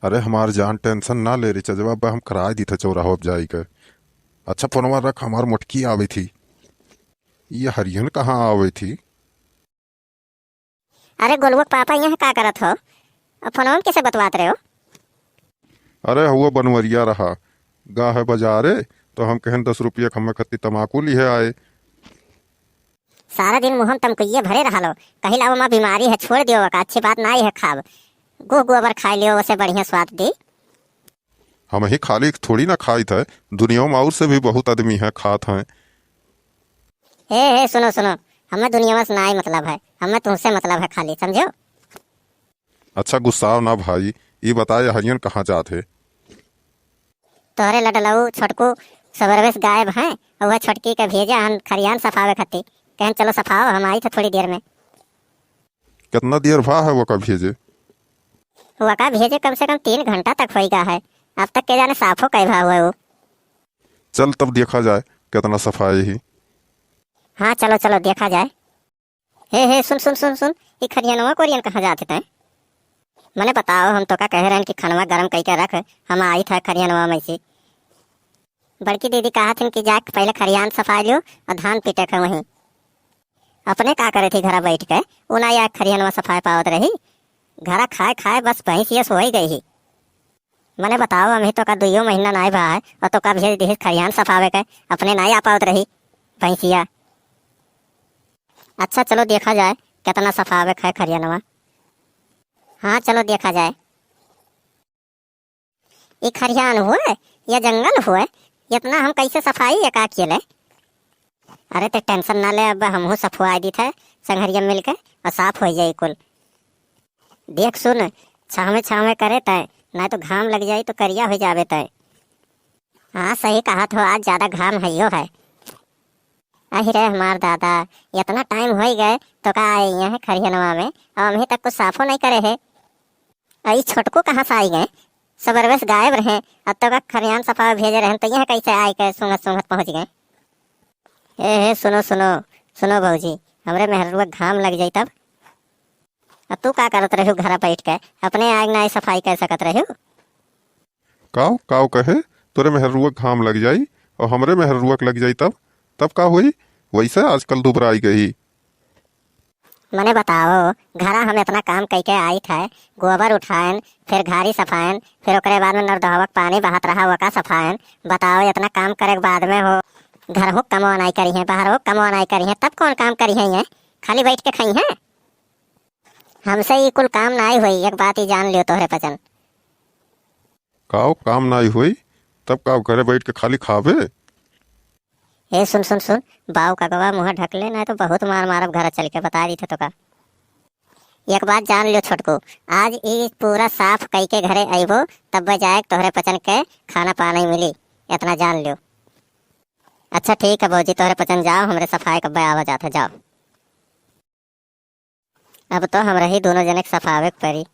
अरे हमार जान टेंशन ना ले रही चजवा बा हम कराए दी थे चौराहो जाई के। अच्छा फोनवा रख हमार मोटकी आवी थी। ये हरियन कहाँ आवी थी? अरे गोलुआ पापा यहाँ का करत हो? अब फोनवा में कैसे बतवात रहे हो? अरे हुआ बनवरिया रहा। गा है बाजारे तो हम कहन 10 रुपया हमें खत्ती तमाकू लिए आए। सारा दिन मुहम तमकुइये भरे रहा लो। कही लाओ माँ बीमारी है छोड़ दियो का अच्छी बात ना है खाब। गुह गोबर खाई लियो वैसे बढ़िया स्वाद दी। हम ही खाली थोड़ी ना खाई थे, दुनिया में और से भी बहुत आदमी है खात हैं। हे सुनो सुनो, हमें दुनिया में ना ही मतलब है, हमें तुमसे मतलब है खाली, समझो। अच्छा गुस्सा ना भाई, ये बताए हरियन कहाँ जाते? तोहरे लडलऊ छोटकू सबरवेश गायब हैं और वह छोटकी के भेजा हम खरियान सफावे खती। कहन चलो सफाओ, हम आई थे थोड़ी देर में। कितना देर भा है वो का भेजे? वका भेजे कम से कम 3 घंटा तक होएगा है। अब तक के जाने साफो कई भाव है वो। चल तब देखा जाए कितना सफाई ही। हाँ चलो चलो देखा जाए। हे सुन सुन सुन सुन, ये खरियानवा कोरियन कहाँ जाते थे? मने बताओ, हम तो का कह रहे हैं कि खनवा गरम कई के रख, हम आई था खरियानवा में से। बड़की दीदी कहा थी कि जाके पहले खरियान सफा लियो और धान पीटे के वहीं। अपने का करे थी घरा बैठ के, उना या खरियानवा सफाई पावत रही। घरा खाए खाए बस भैंसिया सो ही गई ही। मने बताओ, हम ही तो का 2 महीना ना भा है और तो का भेज दी खरियान सफावे के, अपने ना आ पावत रही भैंसिया। अच्छा चलो देखा जाए कितना सफावे है खरियानवा। हाँ चलो देखा जाए। ये खरियान हुए या जंगल हुए, इतना हम कैसे सफाई या का किए ले? अरे तो टेंशन ना ले, अब हमहू सफुआ दी थे संघरिया मिल के और साफ हो जाए कुल। देख सुन, छावे छावे करे तय, ना तो घाम लग जाए तो करिया हो जावे तय। हाँ सही कहा तो, आज ज्यादा घाम है यो है। अरे हमार दादा, इतना टाइम हो गए तो का आए यहाँ खरियानवा में और हम ही तक कुछ साफो नहीं करे है। आई छोटको कहाँ से आई गए? सबरवेश गायब रहे, अब तो का खरियान सफा भेजे रहे तो यहाँ कैसे आए के सुंगत सुंगत पहुँच गए? ए सुनो सुनो सुनो भौजी, हमरे मेहरुआ घाम लग जाई तब। अब तू का करत रही घर बैठ के, अपने आग ना सफाई कर सकत रही? काव काव कहे तोरे मेहरुआ घाम लग जाई और हमरे मेहरुआ लग जाई तब का हुई? वैसे आजकल दुबराई गई। मने बताओ, घरा हम इतना काम कई के आई थे, गोबर उठाएन, फिर घारी सफाएन, फिर ओकरे बाद में नरदहवक पानी बहात रहा वका सफाएन। बताओ इतना काम करे के बाद में हो घर हो कमवा नहीं करी है, बाहर हो कमवा नहीं करी है, तब कौन काम करी है? ये खाली बैठ के खाई है? हमसे ये कुल काम ना हुई, एक बात ही जान लियो तोहरे पचन। काव काम ना हुई तब काव घरे बैठ के खाली खावे? ए सुन सुन सुन, बाऊ का गवा मुँह ढक ले, ना तो बहुत मार मारब घर चल के, बता दी थे तो का। एक बात जान लियो छोटको, आज ये पूरा साफ कई के घरे आइबो तब जाए तोहरे पचन के खाना पानी मिली, इतना जान लियो। अच्छा ठीक है भौजी, तोहरे पचन जाओ, हमरे सफाई कब्बे आवा जाते जाओ। अब तो हम रही दोनों जने सफावे परी।